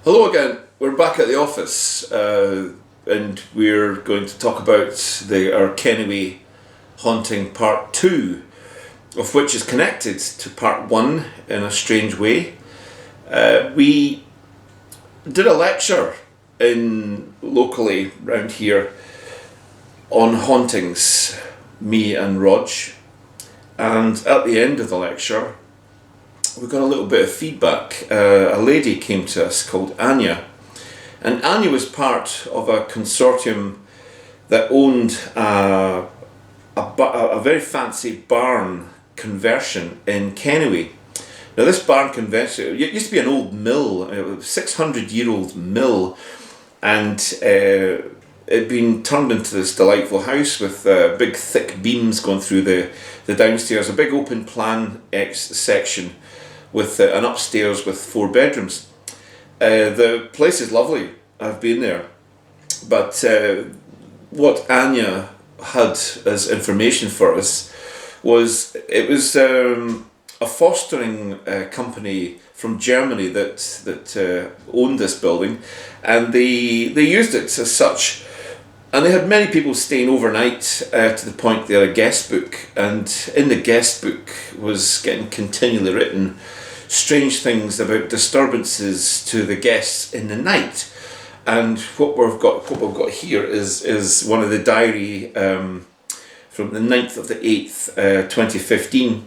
Hello again, we're back at the office and we're going to talk about our Kennoway haunting part 2, of which is connected to part 1 in a strange way. We did a lecture locally around here on hauntings, me and Rog, and at the end of the lecture we got a little bit of feedback. A lady came to us called Anya, and Anya was part of a consortium that owned a very fancy barn conversion in Kennoway. Now this barn conversion, it used to be an old mill, a 600-year-old mill, and it had been turned into this delightful house with big thick beams going through the downstairs, a big open plan section with an upstairs with 4 bedrooms. The place is lovely, I've been there, but what Anya had as information for us was it was a fostering company from Germany that owned this building, and they used it as such, and they had many people staying overnight to the point they had a guest book, and in the guest book was getting continually written strange things about disturbances to the guests in the night. And what we've got here is one of the diary from the 9th of the 8th 2015.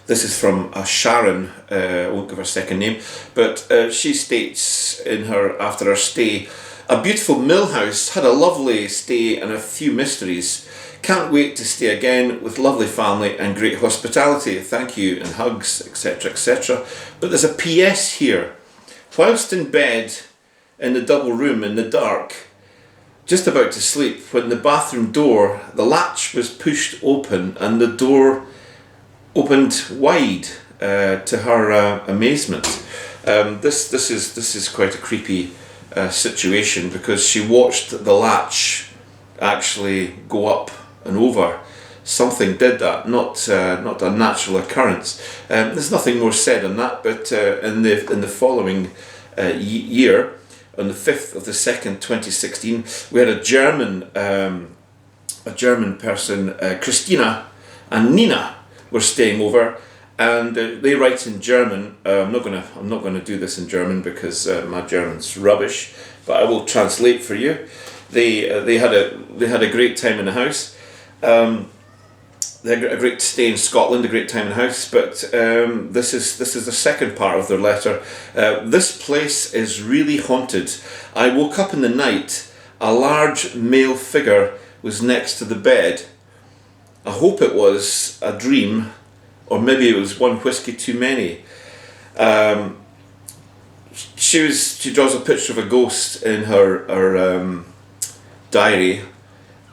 This is from Sharon, I won't give her second name, but she states after her stay, a beautiful mill house, had a lovely stay and a few mysteries. Can't wait to stay again with lovely family and great hospitality. Thank you and hugs, etc, etc. But there's a PS here. Whilst in bed in the double room in the dark, just about to sleep, when the bathroom door, the latch was pushed open and the door opened wide to her amazement. This is quite a creepy situation, because she watched the latch actually go up and over. Something did that, not a natural occurrence. There's nothing more said on that, but in the following year, on the 5th of the 2nd 2016, we had a German person, Christina and Nina, were staying over, and they write in German. I'm not gonna do this in German because my German's rubbish, but I will translate for you. They had a great time in the house. They had a great stay in Scotland, a great time in the house. But this is the second part of their letter. This place is really haunted. I woke up in the night. A large male figure was next to the bed. I hope it was a dream, or maybe it was one whiskey too many. She draws a picture of a ghost in her diary,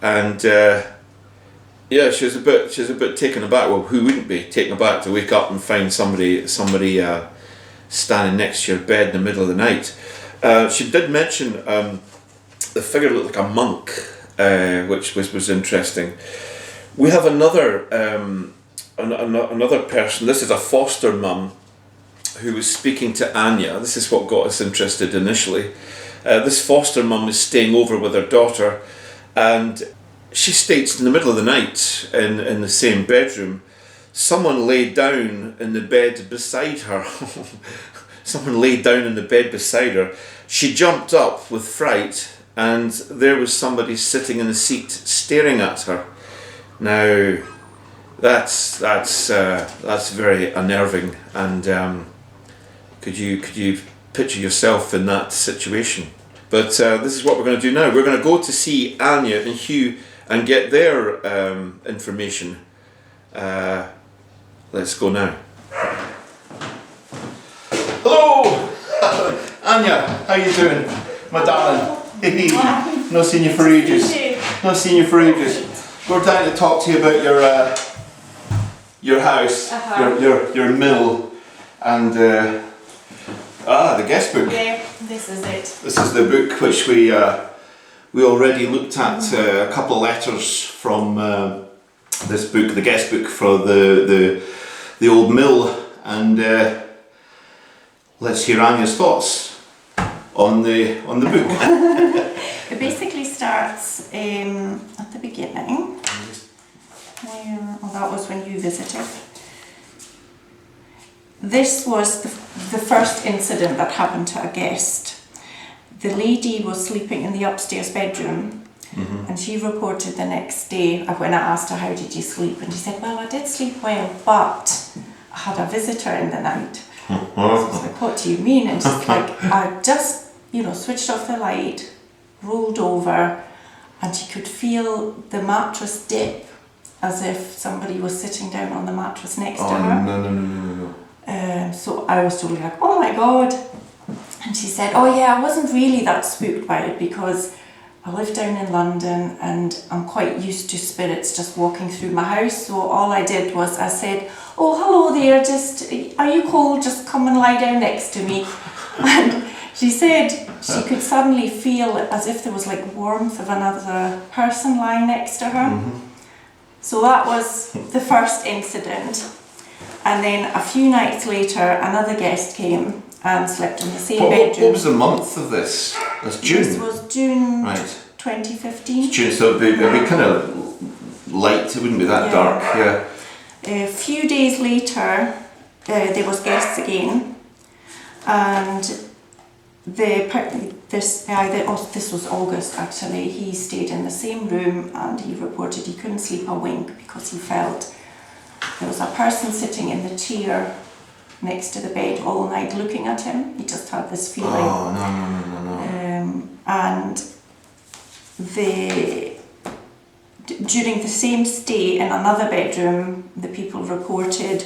and yeah, she was a bit taken aback. Well, who wouldn't be taken aback to wake up and find somebody standing next to your bed in the middle of the night? She did mention the figure looked like a monk, which was interesting. We have another person. This is a foster mum who was speaking to Anya. This is what got us interested initially. This foster mum is staying over with her daughter, and she states in the middle of the night in the same bedroom, someone laid down in the bed beside her. Someone laid down in the bed beside her. She jumped up with fright, and there was somebody sitting in the seat staring at her. Now, that's very unnerving, and could you picture yourself in that situation? But this is what we're going to do now. We're going to go to see Anya and Hugh and get their information. Let's go now. Hello, Anya. How you doing, my darling? Not seen you for ages. Not seen you for ages. We're down to talk to you about your house, your mill, and the guest book. Yeah, this is it. This is the book which we already looked at. A couple of letters from this book, the guest book for the old mill, and let's hear Anya's thoughts. on the book. It basically starts at the beginning. That was when you visited. This was the first incident that happened to a guest. The lady was sleeping in the upstairs bedroom, and she reported the next day when I asked her, how did you sleep? And she said, well, I did sleep well, but I had a visitor in the night. So I was like, what do you mean? And she's like, I just, switched off the light, rolled over, and she could feel the mattress dip as if somebody was sitting down on the mattress next to her. No. So I was totally like, oh my God. And she said, oh yeah, I wasn't really that spooked by it because I live down in London and I'm quite used to spirits just walking through my house. So all I did was I said, oh, hello there, are you cold? Just come and lie down next to me. And she said she could suddenly feel as if there was like warmth of another person lying next to her. So that was the first incident. And then a few nights later, another guest came and slept in the same bedroom. What was the month of this? That's June? This was June right. 2015. June, so it'd be kind of light, it wouldn't be that dark, yeah. A few days later, there was guests again, and this was August actually. He stayed in the same room and he reported he couldn't sleep a wink because he felt there was a person sitting in the chair next to the bed all night looking at him. He just had this feeling. Oh, no. And during the same stay in another bedroom, the people reported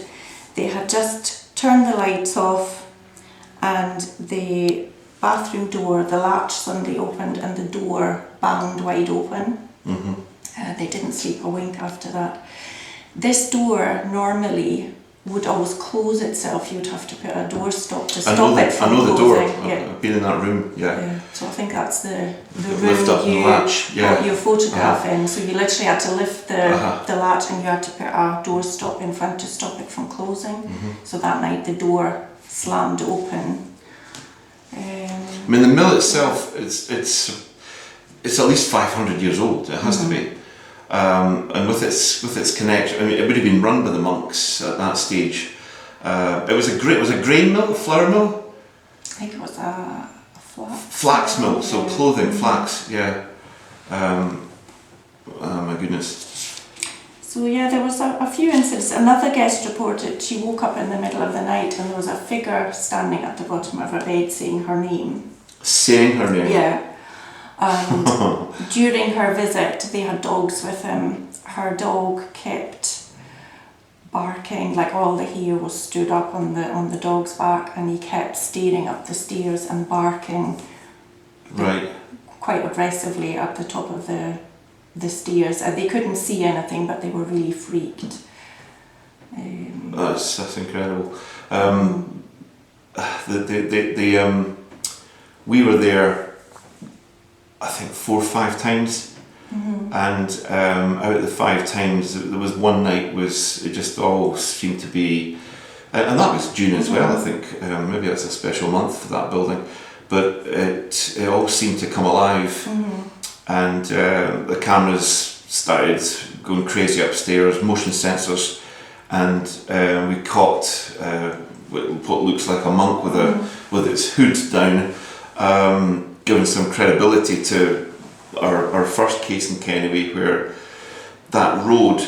they had just turned the lights off and the bathroom door, the latch suddenly opened and the door banged wide open. They didn't sleep a wink after that. This door normally would always close itself. You'd have to put a door stop to stop it from closing. I know the door. Yeah. I've been in that room. Yeah. So I think that's the room lift up the latch. Yeah. Your photograph in. So you literally had to lift the latch and you had to put a door stop in front to stop it from closing. So that night the door slammed open. I mean, the mill itself, it's at least 500 years old. It has to be. And with its connection, I mean, it would have been run by the monks at that stage. It was a grain mill, a flour mill. I think it was a flax mill. So clothing, flax. Yeah. Oh my goodness. So yeah, there was a few incidents. Another guest reported she woke up in the middle of the night and there was a figure standing at the bottom of her bed saying her name. Saying her name. Yeah. And during her visit, they had dogs with him. Her dog kept barking, like all the hair was stood up on the dog's back, and he kept staring up the stairs and barking, right, quite aggressively at the top of the stairs. They couldn't see anything, but they were really freaked. That's incredible. We were there, I think 4 or 5 times, and out of the 5 times, there was one night it just all seemed to be, and that was June as well. I think maybe that's a special month for that building, but it all seemed to come alive, and the cameras started going crazy upstairs, motion sensors, and we caught what looks like a monk with its hood down. Giving some credibility to our first case in Kennoway, where that road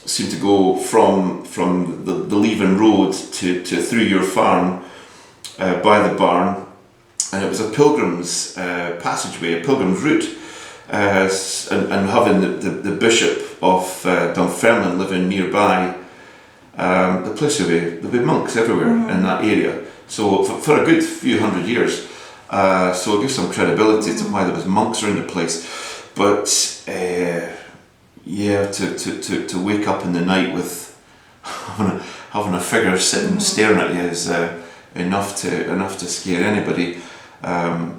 seemed to go from the Leven road to through your farm by the barn, and it was a pilgrim's passageway, a pilgrim's route, and having the Bishop of Dunfermline living nearby, the place there'll be monks everywhere in that area. So for a good few hundred years. So it gives some credibility to why there was monks around the place, but to wake up in the night with having a figure sitting staring at you is enough to scare anybody out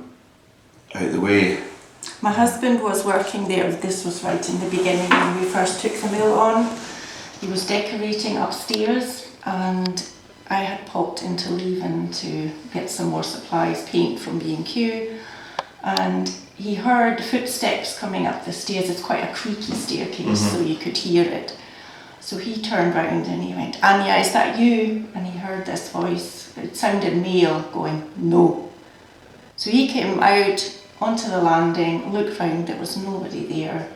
the way. My husband was working there. This was right in the beginning when we first took the mill on. He was decorating upstairs, and I had popped into Leven to get some more supplies, paint from B&Q, and he heard footsteps coming up the stairs. It's quite a creaky staircase, so you could hear it. So he turned round and he went, "Anya, is that you?" And he heard this voice. It sounded male, going, "No." So he came out onto the landing, looked round, there was nobody there,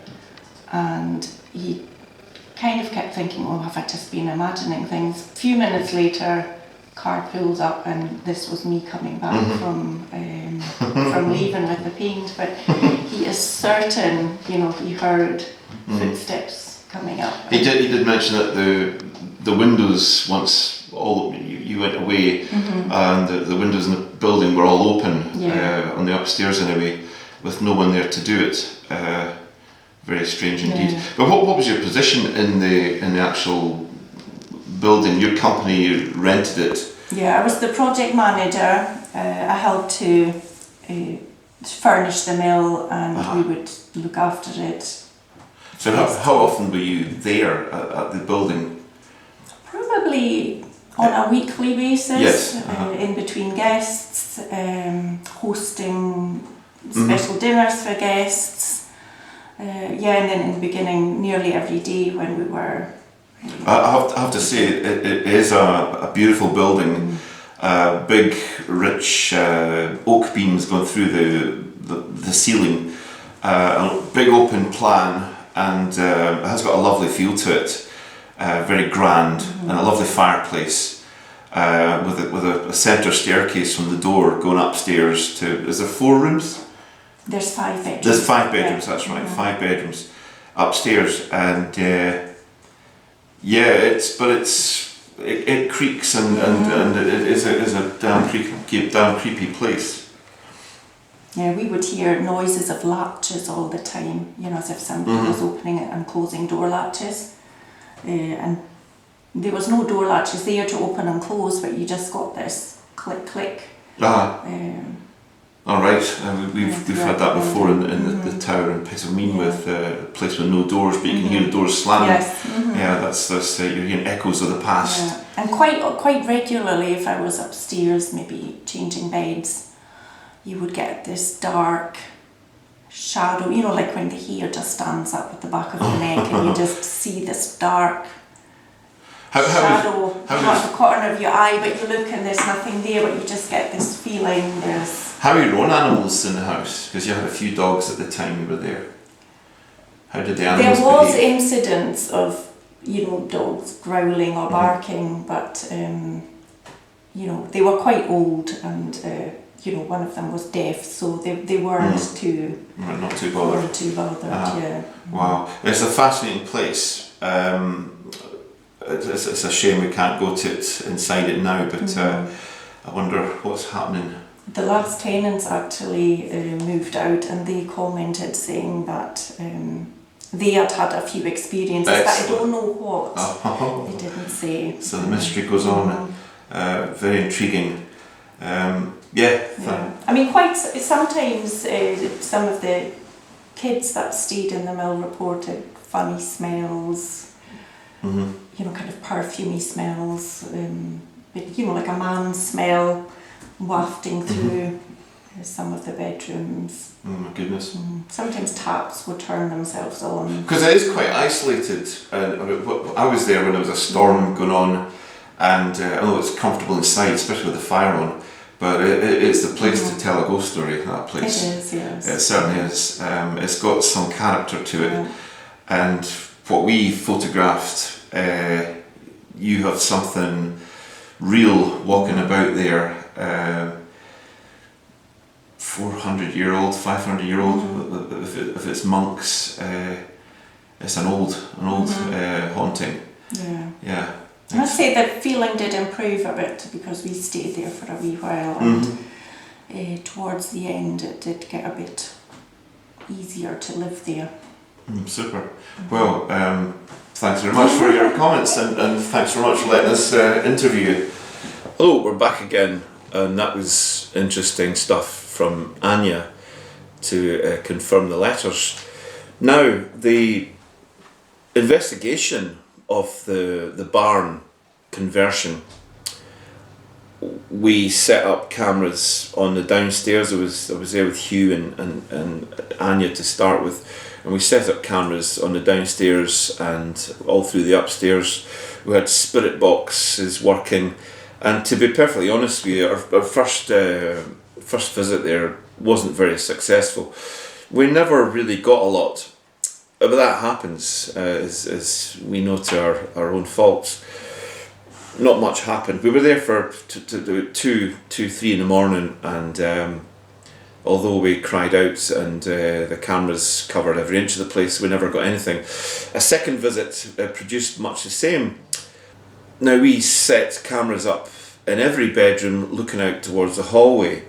and he kind of kept thinking, "Oh, have I just been imagining things?" A few minutes later, car pulls up, and this was me coming back from leaving with the paint. But he is certain, he heard footsteps coming up. He did mention that the windows, once you went away, and the windows in the building were all open, on the upstairs anyway, with no one there to do it. Very strange indeed. Yeah. But what was your position in the actual building? Your company rented it. Yeah, I was the project manager. I helped to furnish the mill, and we would look after it. So how often were you there at the building? Probably on a weekly basis. Yes. In between guests, hosting special dinners for guests. And then in the beginning, nearly every day when we were. I have to say, it is a beautiful building. Big, rich oak beams going through the ceiling. A big open plan, and it has got a lovely feel to it. Very grand, and a lovely fireplace. With a centre staircase from the door going upstairs to. Is there 4 rooms? There's 5 bedrooms. There's 5 bedrooms. That's right, 5 bedrooms upstairs, and it creaks and it is a damn creepy place. Yeah, we would hear noises of latches all the time, as if somebody was opening and closing door latches. And there was no door latches there to open and close, but you just got this click click. All right, we've had that before in the tower in Pesselmean with a place with no doors, but you can hear the doors slamming. Yes. Yeah, that's you're hearing echoes of the past. Yeah. And quite regularly, if I was upstairs, maybe changing beds, you would get this dark shadow. Like when the hair just stands up at the back of your neck, and you just see this dark shadow at the corner of your eye, but you look and there's nothing there, but you just get this feeling there's. How are your own animals in the house? Because you had a few dogs at the time you were there. How did the animals There was behave? incidents of, dogs growling or barking, but, they were quite old, and, one of them was deaf, so they weren't too... Not too bothered. Weren't too bothered, yeah. Wow. It's a fascinating place. It's a shame we can't go to it inside it now, but I wonder what's happening. The last tenants actually moved out, and they commented saying that they had had a few experiences, Excellent. but I don't know what. They didn't say. So the mystery goes on. Very intriguing. Yeah. I mean, quite sometimes some of the kids that stayed in the mill reported funny smells, kind of perfumey smells, but, like a man's smell wafting through some of the bedrooms. Oh my goodness. Sometimes taps would turn themselves on. Because it is quite isolated. I was there when there was a storm going on, and I know it's comfortable inside, especially with the fire on, but it's the place to tell a ghost story, that place. It is, yes. It certainly is. It's got some character to it. And what we photographed, you have something real walking about there. 400-year-old, 500-year-old. If it's monks, it's an old haunting. Yeah. I must say that feeling did improve a bit because we stayed there for a wee while, and towards the end it did get a bit easier to live there. Super. Well, thanks very much for your comments, and thanks very much for letting us interview you. Hello, we're back again, and that was interesting stuff from Anya to confirm the letters. Now, the investigation of the barn conversion we set up cameras on the downstairs. I was there with Hugh and Anya to start with, and we set up cameras on the downstairs and all through the upstairs. We had spirit boxes working, and to be perfectly honest with you, our first visit there wasn't very successful. We never really got a lot, but that happens, as we know, to our own faults. Not much happened. We were there for 2-3 in the morning, and although we cried out and the cameras covered every inch of the place, we never got anything. A second visit produced much the same. Now, we set cameras up in every bedroom looking out towards the hallway,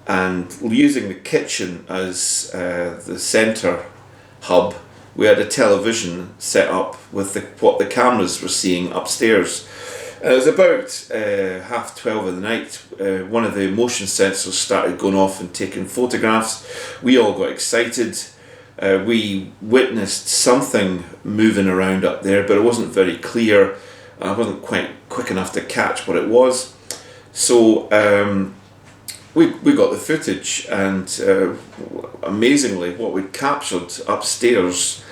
and using the kitchen as the centre hub, we had a television set up with what the cameras were seeing upstairs. And it was about 12:30 in the night. One of the motion sensors started going off and taking photographs. We all got excited. We witnessed something moving around up there, but it wasn't very clear. I wasn't quite quick enough to catch what it was. So we got the footage, and amazingly, what we captured upstairs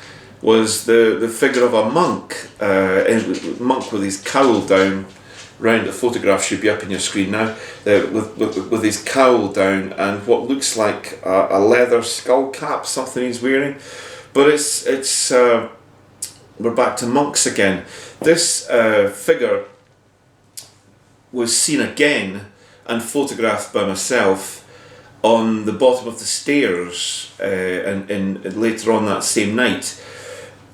was the figure of a monk, with his cowl down round. The photograph should be up on your screen now, with his cowl down and what looks like a leather skull cap, something he's wearing. But it's we're back to monks again. This figure was seen again and photographed by myself on the bottom of the stairs, and later on that same night.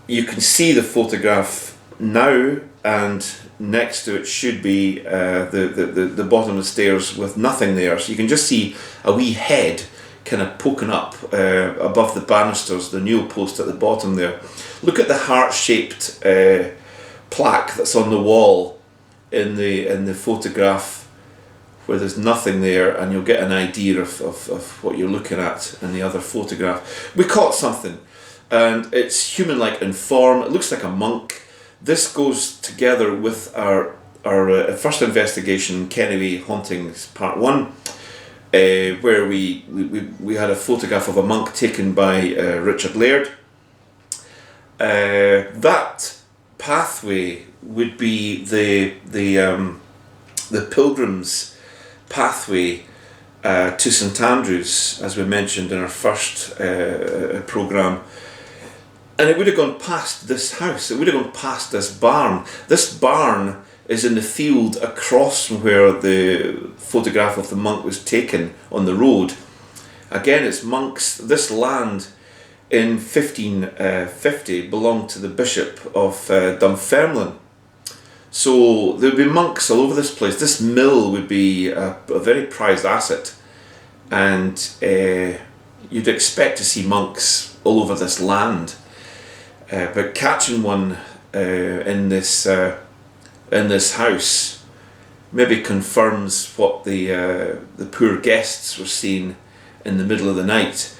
You can see the photograph now, and next to it should be the bottom of the stairs with nothing there. So you can just see a wee head kind of poking up above the banisters, the newel post at the bottom there. Look at the heart-shaped plaque that's on the wall in the photograph, where there's nothing there, and you'll get an idea of what you're looking at in the other photograph. We caught something, and it's human-like in form. It looks like a monk. This goes together with our first investigation, Kennoway Hauntings Part 1, where we had a photograph of a monk taken by Richard Laird. That pathway would be the pilgrims' pathway to St Andrews, as we mentioned in our first programme. And it would have gone past this house, it would have gone past this barn. This barn is in the field across from where the photograph of the monk was taken on the road. Again, it's monks. This land in 1550 belonged to the Bishop of Dunfermline. So there would be monks all over this place. This mill would be a very prized asset, and you'd expect to see monks all over this land. But catching one in this house maybe confirms what the poor guests were seeing in the middle of the night.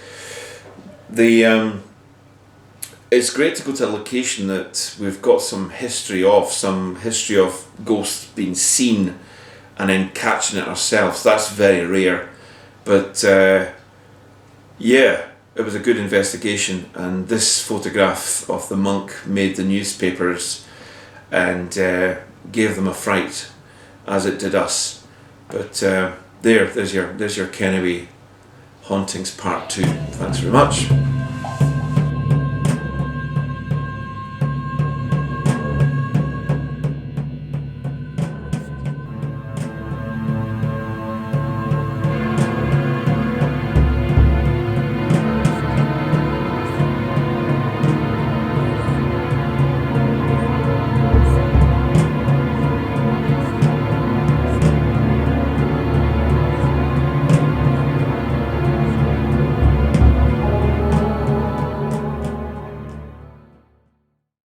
It's great to go to a location that we've got some history of ghosts being seen and then catching it ourselves. That's very rare, but yeah, it was a good investigation, and this photograph of the monk made the newspapers and gave them a fright, as it did us. But there's your Kennoway Hauntings Part 2. Thanks very much.